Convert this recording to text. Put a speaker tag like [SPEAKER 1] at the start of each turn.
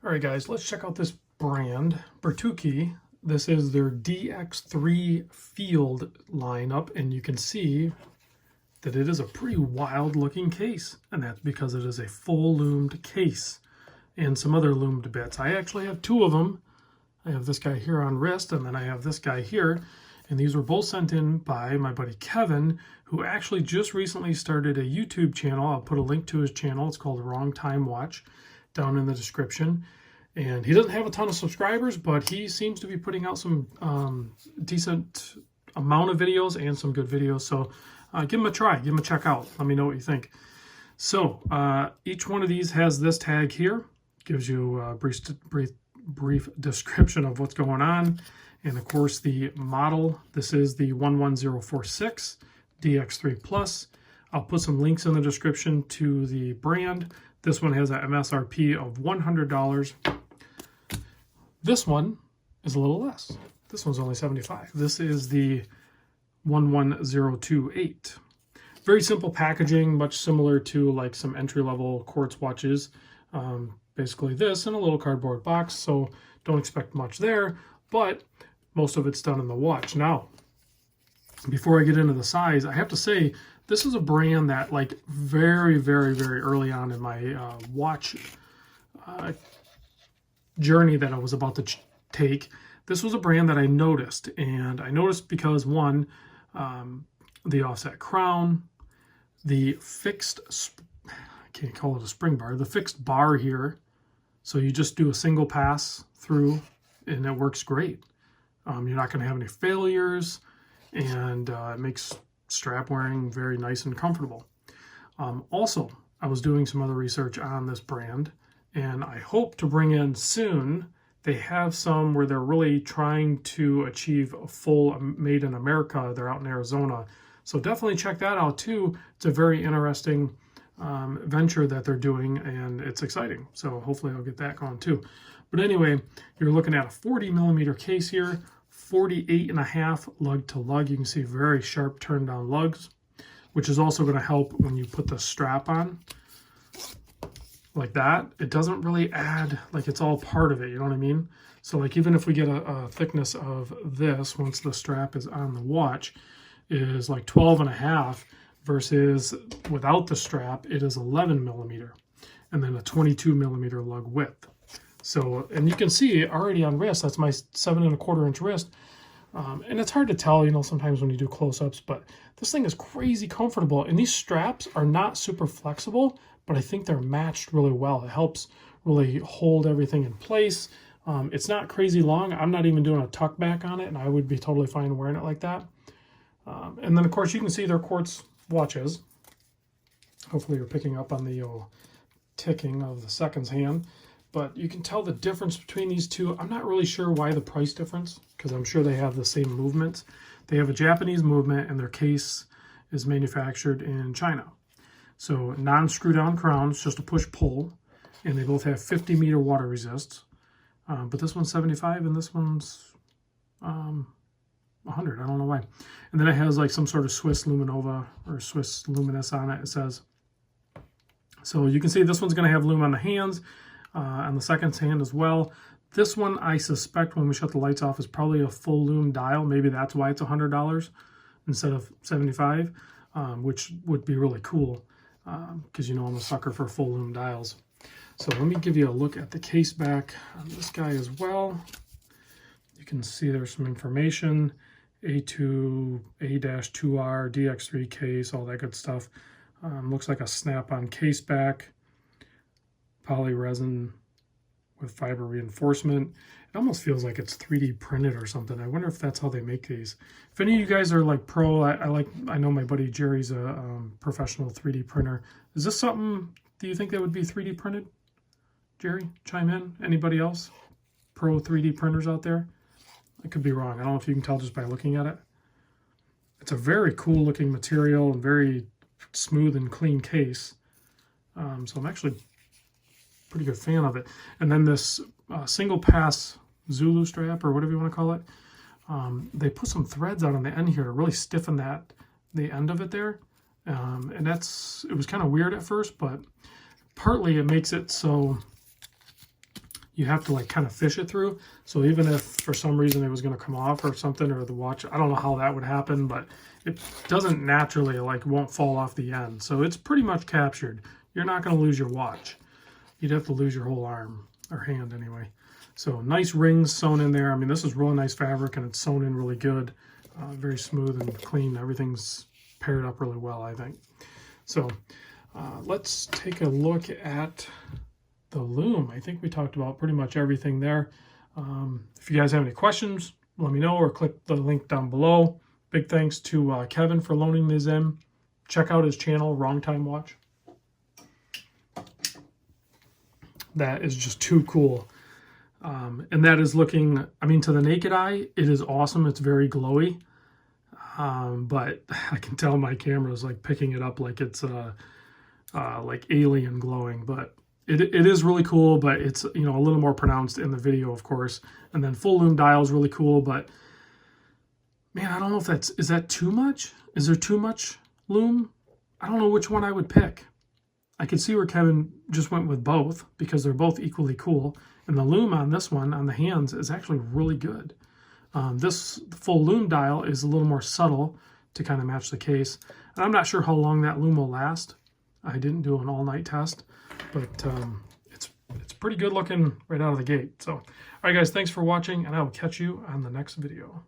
[SPEAKER 1] All right, guys, let's check out this brand, Bertucci. This is their DX3 Field lineup, and you can see that it is a pretty wild looking case, and that's because it is a full loomed case and some other loomed bits. I actually have two of them. I have this guy here on wrist, and then I have this guy here, and these were both sent in by my buddy Kevin, who actually just recently started a YouTube channel. I'll put a link to his channel. It's called Wrong Time Watch down in the description. And he doesn't have a ton of subscribers, but he seems to be putting out some decent amount of videos and some good videos. So give him a try, give him a check out. Let me know what you think. So each one of these has this tag here, gives you a brief description of what's going on. And of course the model, this is the 11046 DX3 Plus. I'll put some links in the description to the brand. This one has an MSRP of $100. This one is a little less. This one's only $75. This is the 11028. Very simple packaging, much similar to like some entry-level quartz watches. Basically this in a little cardboard box, so don't expect much there, but most of it's done in the watch. Now, before I get into the size, I have to say, this is a brand that like very early on in my watch journey that I was about to take, this was a brand that I noticed. And I noticed because one, the offset crown, the fixed, I can't call it a spring bar, the fixed bar here. So you just do a single pass through and it works great. You're not going to have any failures, and it makes strap wearing very nice and comfortable. Also, I was doing some other research on this brand, and I hope to bring in soon. They have some where they're really trying to achieve a full made in America. They're out in Arizona, so definitely check that out too. It's a very interesting venture that they're doing, and it's exciting, so hopefully I'll get that going too. But anyway, you're looking at a 40mm case here, 48.5 lug to lug. You can see very sharp turn down lugs, which is also going to help when you put the strap on like that. It doesn't really add, like it's all part of it, you know what I mean? So like even if we get a thickness of this, once the strap is on the watch, is like 12.5 versus without the strap, it is 11mm, and then a 22mm lug width. So, and you can see already on wrist, that's my 7.25 inch wrist. And it's hard to tell, you know, sometimes when you do close-ups, but this thing is crazy comfortable. And these straps are not super flexible, but I think they're matched really well. It helps really hold everything in place. It's not crazy long. I'm not even doing a tuck back on it, and I would be totally fine wearing it like that. And then, of course, you can see they're quartz watches. Hopefully you're picking up on the ticking of the seconds hand. But you can tell the difference between these two. I'm not really sure why the price difference, because I'm sure they have the same movements. They have a Japanese movement, and their case is manufactured in China. So non-screw down crowns, just a push-pull, and they both have 50-meter water resist. But this one's 75, and this one's 100. I don't know why. And then it has like some sort of Swiss Luminova or Swiss Luminous on it, it says. So you can see this one's going to have lume on the hands. On the second hand as well. This one, I suspect when we shut the lights off, is probably a full lume dial. Maybe that's why it's $100 instead of $75, which would be really cool because you know I'm a sucker for full lume dials. So let me give you a look at the case back on this guy as well. You can see there's some information, A2, A-2R, DX3 case, all that good stuff. Looks like a snap-on case back. Poly resin with fiber reinforcement. It almost feels like it's 3D printed or something. I wonder if that's how they make these. If any of you guys are like pro, I know my buddy Jerry's a professional 3D printer. Is this something, do you think that would be 3D printed? Jerry, chime in. Anybody else? Pro 3D printers out there? I could be wrong. I don't know if you can tell just by looking at it. It's a very cool looking material and very smooth and clean case. So I'm actually pretty good fan of it. And then this single pass Zulu strap, or whatever you want to call it, they put some threads out on the end here to really stiffen the end of it there. And it was kind of weird at first, but partly it makes it so you have to like kind of fish it through. So even if for some reason it was going to come off or something, or the watch, I don't know how that would happen, but it doesn't naturally, like, won't fall off the end. So it's pretty much captured. You're not going to lose your watch. You'd have to lose your whole arm, or hand anyway. So nice rings sewn in there. I mean, this is real nice fabric, and it's sewn in really good. Very smooth and clean. Everything's paired up really well, I think. So let's take a look at the loom. I think we talked about pretty much everything there. If you guys have any questions, let me know, or click the link down below. Big thanks to Kevin for loaning these in. Check out his channel, Wrong Time Watch. That is just too cool. And that is looking, I mean, to the naked eye, it is awesome. It's very glowy. But I can tell my camera is like picking it up like it's like alien glowing. But it is really cool, but it's, you know, a little more pronounced in the video, of course. And then full loom dial is really cool, but man, I don't know if is that too much? Is there too much loom? I don't know which one I would pick. I could see where Kevin just went with both because they're both equally cool. And the loom on this one, on the hands, is actually really good. This full loom dial is a little more subtle to kind of match the case. And I'm not sure how long that loom will last. I didn't do an all-night test, but it's pretty good looking right out of the gate. So, all right, guys, thanks for watching, and I will catch you on the next video.